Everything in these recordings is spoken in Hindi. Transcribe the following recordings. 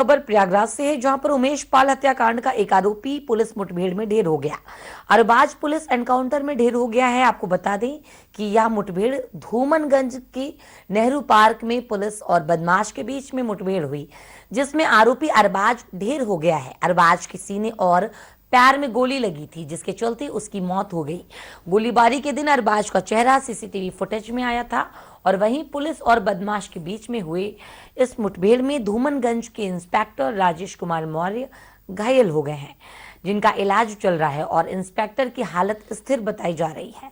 खबर प्रयागराज से है, जहां पर उमेश पाल हत्याकांड का एक आरोपी पुलिस मुठभेड़ में ढेर हो गया। अरबाज पुलिस एनकाउंटर में ढेर हो गया है। आपको बता दें कि यह मुठभेड़ धूमनगंज के नेहरू पार्क में पुलिस और बदमाश के बीच में मुठभेड़ हुई, जिसमें आरोपी अरबाज ढेर हो गया है। अरबाज के सीने और पैर में गोली लगी थी, जिसके चलते उसकी मौत हो गई। गोलीबारी के दिन अरबाज का चेहरा सीसीटीवी फुटेज में आया था। और वहीं पुलिस और बदमाश के बीच में हुए इस मुठभेड़ में धूमनगंज के इंस्पेक्टर राजेश कुमार मौर्य घायल हो गए हैं, जिनका इलाज चल रहा है और इंस्पेक्टर की हालत स्थिर बताई जा रही है।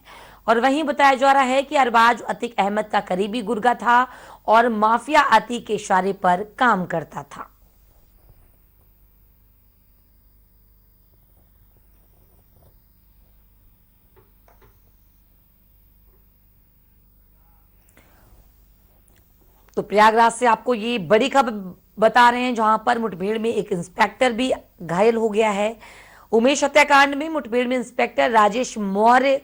और वहीं बताया जा रहा है कि अरबाज अतीक अहमद का करीबी गुर्गा था और माफिया अतीक के इशारे पर काम करता था। तो प्रयागराज से आपको ये बड़ी खबर बता रहे हैं, जहां पर मुठभेड़ में एक इंस्पेक्टर भी घायल हो गया है। उमेश हत्याकांड में मुठभेड़ में इंस्पेक्टर राजेश मौर्य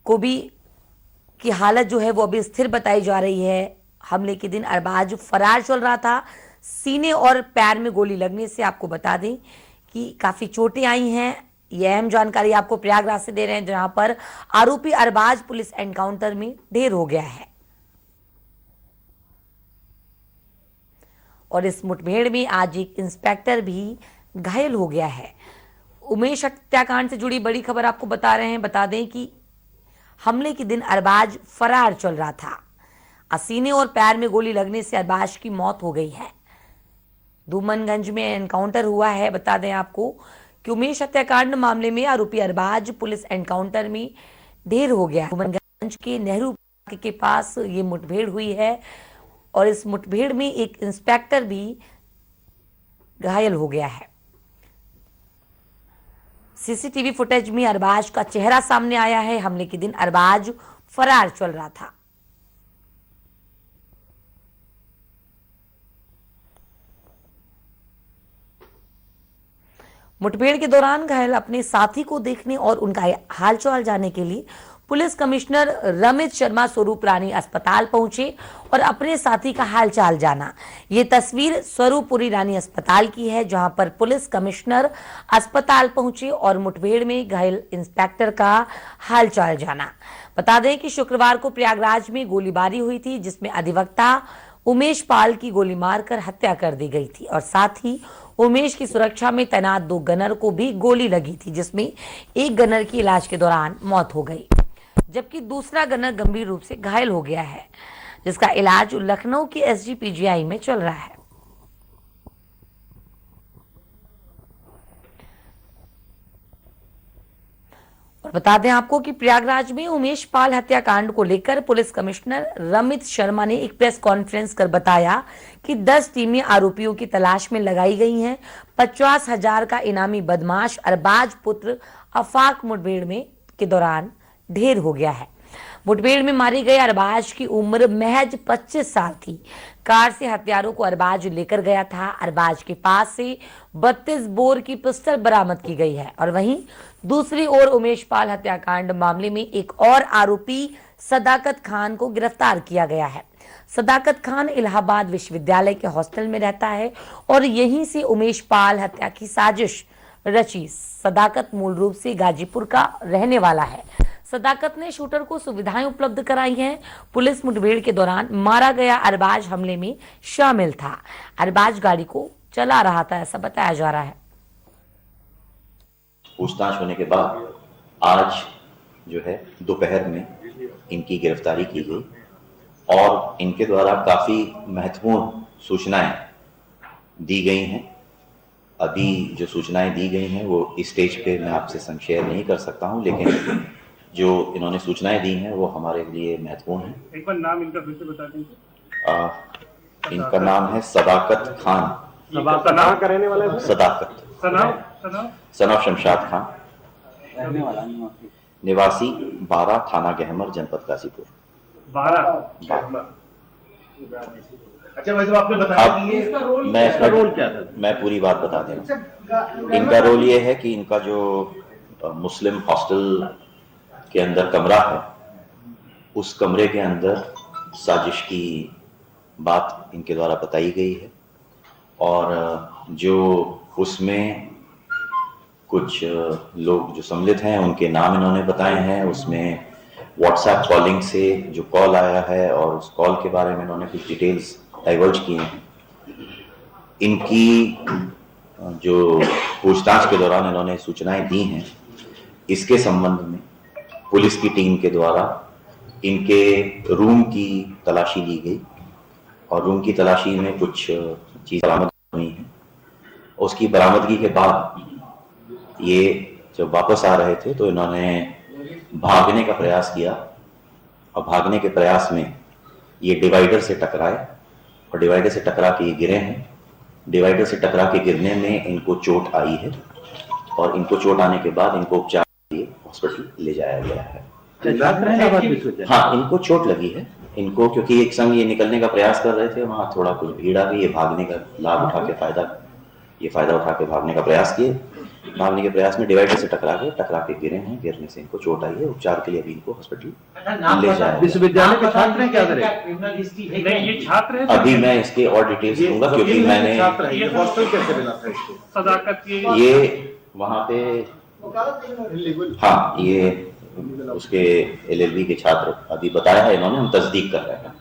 को भी की हालत जो है वो अभी स्थिर बताई जा रही है। हमले के दिन अरबाज फरार चल रहा था। सीने और पैर में गोली लगने से आपको बता दें कि काफी चोटें आई हैं। यह अहम जानकारी आपको प्रयागराज से दे रहे हैं, जहां पर आरोपी अरबाज पुलिस एनकाउंटर में ढेर हो गया है। और इस मुठभेड़ में आज एक इंस्पेक्टर भी घायल हो गया है। उमेश हत्याकांड से जुड़ी बड़ी खबर आपको बता रहे हैं। बता दें कि हमले के दिन अरबाज फरार चल रहा था। सीने और पैर में गोली लगने से अरबाज की मौत हो गई है। धूमनगंज में एनकाउंटर हुआ है। बता दें आपको कि उमेश हत्याकांड मामले में आरोपी अरबाज पुलिस एनकाउंटर में ढेर हो गया। धूमनगंज के नेहरू पार्क के पास ये मुठभेड़ हुई है और इस मुठभेड़ में एक इंस्पेक्टर भी घायल हो गया है। सीसीटीवी फुटेज में अरबाज का चेहरा सामने आया है। हमले के दिन अरबाज फरार चल रहा था। मुठभेड़ के दौरान घायल अपने साथी को देखने और उनका हालचाल जानने के लिए पुलिस कमिश्नर रमित शर्मा स्वरूप रानी अस्पताल पहुंचे और अपने साथी का हालचाल जाना। ये तस्वीर स्वरूपुरी रानी अस्पताल की है, जहां पर पुलिस कमिश्नर अस्पताल पहुंचे और मुठभेड़ में घायल इंस्पेक्टर का हालचाल जाना। बता दें कि शुक्रवार को प्रयागराज में गोलीबारी हुई थी, जिसमें अधिवक्ता उमेश पाल की गोली मारकर हत्या कर दी गई थी और साथ ही उमेश की सुरक्षा में तैनात 2 गनर को भी गोली लगी थी, जिसमें एक गनर की इलाज के दौरान मौत हो गई, जबकि दूसरा गनर गंभीर रूप से घायल हो गया है, जिसका इलाज लखनऊ के एसजीपीजीआई में चल रहा है। और बता दें आपको कि प्रयागराज में उमेश पाल हत्याकांड को लेकर पुलिस कमिश्नर रमित शर्मा ने एक प्रेस कॉन्फ्रेंस कर बताया कि 10 टीमें आरोपियों की तलाश में लगाई गई हैं। 50,000 का इनामी बदमाश अरबाज पुत्र आफाक मुठभेड़ में के दौरान ढेर हो गया है। मुठभेड़ में मारे गए अरबाज की उम्र महज 25 साल थी। कार से हथियारों को अरबाज लेकर गया था। अरबाज के पास से 32 बोर की पिस्टल बरामद की गई है। और वहीं दूसरी ओर उमेश पाल हत्याकांड मामले में एक और आरोपी सदाकत खान को गिरफ्तार किया गया है। सदाकत खान इलाहाबाद विश्वविद्यालय के हॉस्टल में रहता है और यहीं से उमेश पाल हत्या की साजिश रची। सदाकत मूल रूप से गाजीपुर का रहने वाला है। सदाकत ने शूटर को सुविधाएं उपलब्ध कराई हैं। पुलिस मुठभेड़ के दौरान मारा गया अरबाज हमले में शामिल था। अरबाज गाड़ी को चला रहा था, ऐसा बताया जा रहा है। पूछताछ होने के बाद आज जो है दोपहर में इनकी गिरफ्तारी की गई और इनके द्वारा काफी महत्वपूर्ण सूचनाएं दी गई हैं। अभी जो सूचनाएं दी गई हैं वो इस स्टेज पे मैं आपसे शेयर नहीं कर सकता हूं, लेकिन जो इन्होंने सूचनाएं दी हैं वो हमारे लिए महत्वपूर्ण है। एक बार नाम इनका फिर से बता दीजिए। इनका नाम है सदाकत खान। कहाँ का रहने वाला है? सदाकत सनफ शमशाद खान, निवासी 12 थाना गहमर, जनपद गाजीपुर। 12। अच्छा, वैसे आपने बताया इसका रोल क्या था? मैं पूरी बात बता दे रहा हूँ। इनका रोल ये है कि इनका जो मुस्लिम हॉस्टल के अंदर कमरा है, उस कमरे के अंदर साजिश की बात इनके द्वारा बताई गई है और जो उसमें कुछ लोग जो सम्मिलित हैं उनके नाम इन्होंने बताए हैं। उसमें व्हाट्सएप कॉलिंग से जो कॉल आया है और उस कॉल के बारे में इन्होंने कुछ डिटेल्स डाइवर्ज किए हैं। इनकी जो पूछताछ के दौरान इन्होंने सूचनाएं दी हैं, इसके संबंध में पुलिस की टीम के द्वारा इनके रूम की तलाशी ली गई और रूम की तलाशी में कुछ चीज़ बरामद हुई हैं। उसकी बरामदगी के बाद ये जब वापस आ रहे थे तो इन्होंने भागने का प्रयास किया और भागने के प्रयास में ये डिवाइडर से टकराए और डिवाइडर से टकरा के ये गिरे हैं। डिवाइडर से टकरा के गिरने में इनको चोट आई है और इनको चोट आने के बाद इनको उपचार के लिए हॉस्पिटल ले जाया गया है। हाँ, इनको चोट लगी है। इनको क्योंकि एक संग ये निकलने का प्रयास कर रहे थे, वहाँ थोड़ा कुछ भीड़ आ गई, ये भागने का लाभ उठा के फायदा उठा के भागने का प्रयास किए। भागने के प्रयास में डिवाइडर से टकरा के गिरे हैं। गिरने से इनको चोट आई है। उपचार के लिए अभी इनको हॉस्पिटल ले जाया। विश्वविद्यालय के छात्र हैं क्या करें? नहीं, ये छात्र है। अभी मैं इसके और डिटेल्स दूंगा क्योंकि मैंने सदाकत की ये वहाँ पे, हाँ, ये उसके एलएलबी के छात्र अभी बताया है इन्होंने, हम तस्दीक कर रहे हैं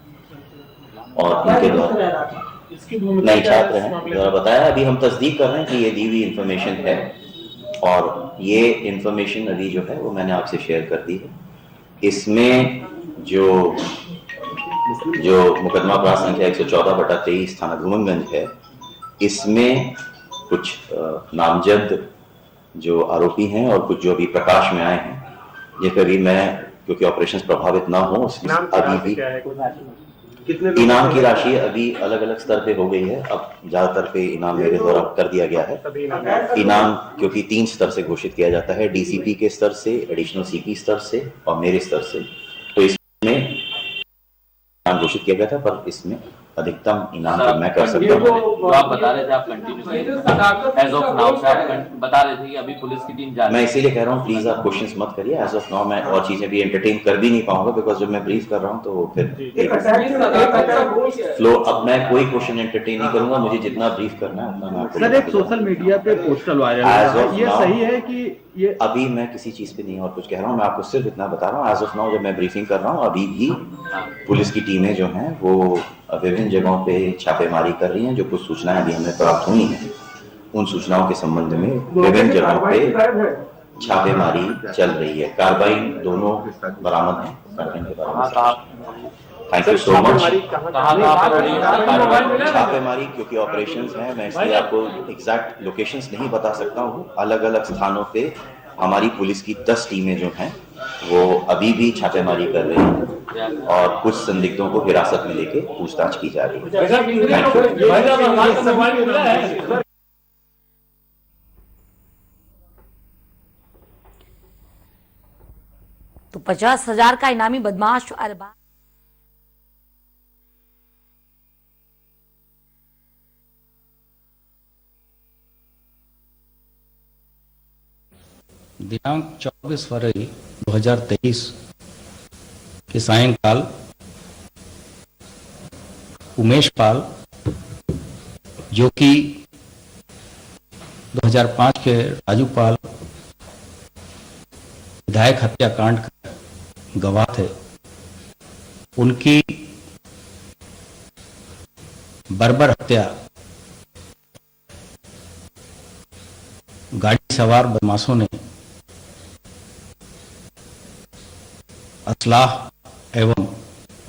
और इनके द्वारा नए छात्र हैं द्वारा बताया। अभी हम तस्दीक कर रहे हैं कि ये दी हुई इंफॉर्मेशन है और ये इंफॉर्मेशन अभी जो है वो मैंने आपसे शेयर कर दी है। इसमें जो मुकदमा अपराध संख्या 114/23 थाना धूमनगंज है, इसमें कुछ नामजद जो आरोपी हैं और कुछ जो अभी प्रकाश में आए हैं, जिस पर भी मैं क्योंकि ऑपरेशंस प्रभावित ना हो अभी भी इनाम की राशि अभी अलग अलग स्तर पे हो गई है। अब ज्यादातर पे इनाम मेरे द्वारा कर दिया गया है। इनाम क्योंकि 3 स्तर से घोषित किया जाता है, डीसीपी के स्तर से, एडिशनल सीपी स्तर से और मेरे स्तर से। तो इसमें इनाम घोषित किया गया था, पर इसमें अधिकतम इनाम तो मैं कर सकता हूँ। तो आप बता रहे थे, आप कंटिन्यू एज ऑफ नाउ से आप बता रहे थे कि अभी पुलिस की टीम जा रही है। मैं इसीलिए कह रहा हूँ प्लीज आप क्वेश्चंस मत करिए। एज ऑफ नाउ मैं और चीजें भी एंटरटेन कर भी नहीं पाऊंगा बिकॉज जब मैं ब्रीफ कर रहा हूँ तो फिर फ्लो, अब मैं कोई क्वेश्चन एंटरटेन नहीं करूंगा। मुझे जितना ब्रीफ करना है उतना मैं आपको सर, एक सोशल मीडिया पे पोस्टर वायरल है, ये सही है कि ये? अभी मैं किसी चीज पे नहीं और कुछ कह रहा हूँ, मैं आपको सिर्फ इतना बता रहा हूँ एज ऑफ नाउ जब मैं ब्रीफिंग कर रहा हूँ अभी भी पुलिस की टीमें जो हैं वो विभिन्न जगहों पे छापेमारी कर रही हैं। जो कुछ सूचनाएं अभी हमें प्राप्त हुई हैं उन सूचनाओं के संबंध में विभिन्न जगहों पे छापेमारी चल रही है। कार्रवाई दोनों बरामद है। कार्रवाई के बारे में थैंक यू सो मच। छापेमारी क्योंकि ऑपरेशंस हैं, मैं इसलिए आपको एग्जैक्ट लोकेशंस नहीं बता सकता हूँ। अलग अलग स्थानों पे हमारी पुलिस की 10 टीमें जो हैं वो अभी भी छापेमारी कर रही हैं और कुछ संदिग्धों को हिरासत में लेके पूछताछ की जा रही है। Thank you. तो 50,000 का इनामी बदमाश अरबा दिनांक 24 फरवरी 2023 के सायंकाल उमेश पाल, जो कि 2005 के राजू पाल विधायक हत्याकांड का गवाह थे, उनकी बर्बर हत्या गाड़ी सवार बदमाशों ने असलाह एवं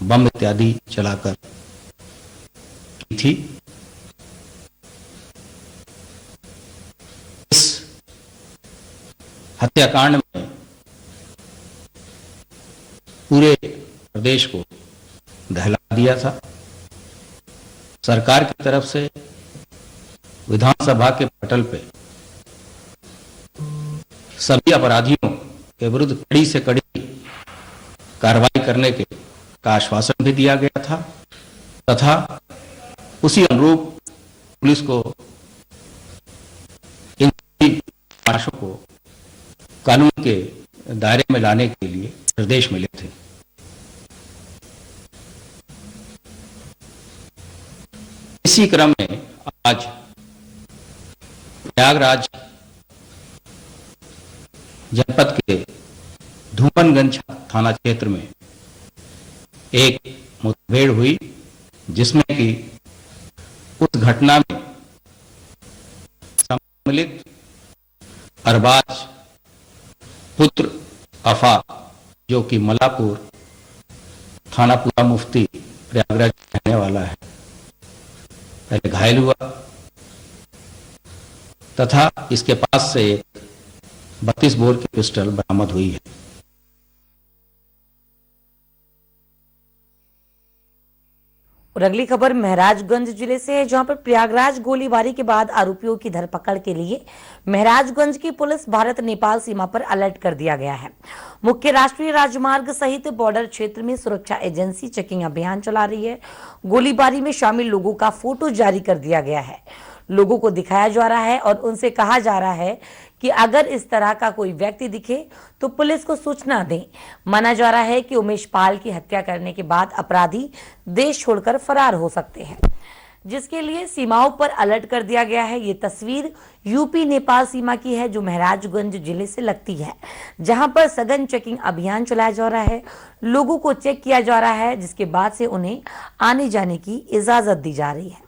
बम इत्यादि चलाकर की थी। इस हत्याकांड में पूरे प्रदेश को दहला दिया था। सरकार की तरफ से विधानसभा के पटल पे सभी अपराधियों के विरुद्ध कड़ी से कड़ी कार्रवाई करने का आश्वासन भी दिया गया था तथा उसी अनुरूप पुलिस को इन बदमाशों को कानून के दायरे में लाने के लिए निर्देश मिले थे। इसी क्रम में आज प्रयागराज जनपद के धूमनगंज थाना क्षेत्र में एक मुठभेड़ हुई, जिसमें कि उस घटना में सम्मिलित अरबाज पुत्र अफा, जो कि मलापुर थाना पूरा मुफ्ती प्रयागराज रहने वाला है, पहले घायल हुआ तथा इसके पास से एक 32 बोर की पिस्टल बरामद हुई है। और अगली खबर महराजगंज जिले से है, जहां पर प्रयागराज गोलीबारी के बाद आरोपियों की धरपकड़ के लिए महराजगंज की पुलिस भारत नेपाल सीमा पर अलर्ट कर दिया गया है। मुख्य राष्ट्रीय राजमार्ग सहित बॉर्डर क्षेत्र में सुरक्षा एजेंसी चेकिंग अभियान चला रही है। गोलीबारी में शामिल लोगों का फोटो जारी कर दिया गया है। लोगों को दिखाया जा रहा है और उनसे कहा जा रहा है कि अगर इस तरह का कोई व्यक्ति दिखे तो पुलिस को सूचना दें। माना जा रहा है कि उमेश पाल की हत्या करने के बाद अपराधी देश छोड़कर फरार हो सकते हैं, जिसके लिए सीमाओं पर अलर्ट कर दिया गया है। ये तस्वीर यूपी नेपाल सीमा की है, जो महराजगंज जिले से लगती है, जहां पर सघन चेकिंग अभियान चलाया जा रहा है। लोगों को चेक किया जा रहा है, जिसके बाद से उन्हें आने जाने की इजाजत दी जा रही है।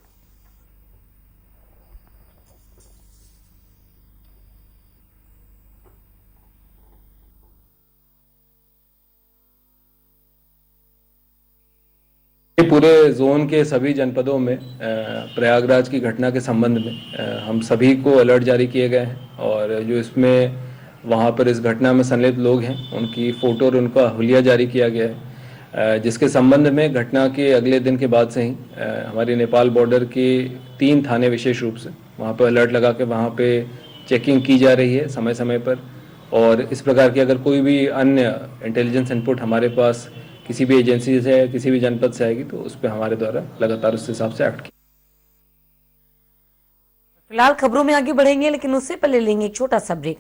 पूरे जोन के सभी जनपदों में प्रयागराज की घटना के संबंध में हम सभी को अलर्ट जारी किए गए हैं, और जो इसमें वहाँ पर इस घटना में संलिप्त लोग हैं उनकी फ़ोटो और उनका हुलिया जारी किया गया है, जिसके संबंध में घटना के अगले दिन के बाद से ही हमारे नेपाल बॉर्डर के 3 थाने विशेष रूप से वहाँ पर अलर्ट लगा के वहाँ पे चेकिंग की जा रही है समय समय पर। और इस प्रकार की अगर कोई भी अन्य इंटेलिजेंस इनपुट हमारे पास किसी भी एजेंसी से किसी भी जनपद से आएगी तो उस पर हमारे द्वारा लगातार उस हिसाब से एक्ट किया। फिलहाल खबरों में आगे बढ़ेंगे, लेकिन उससे पहले लेंगे एक छोटा सा ब्रेक।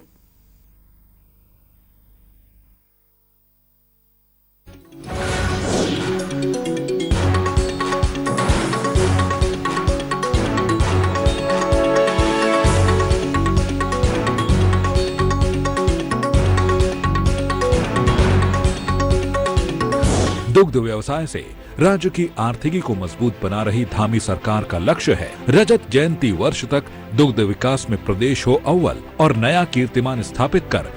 दुग्ध व्यवसाय से राज्य की आर्थिकी को मजबूत बना रही धामी सरकार का लक्ष्य है रजत जयंती वर्ष तक दुग्ध विकास में प्रदेश हो अव्वल और नया कीर्तिमान स्थापित कर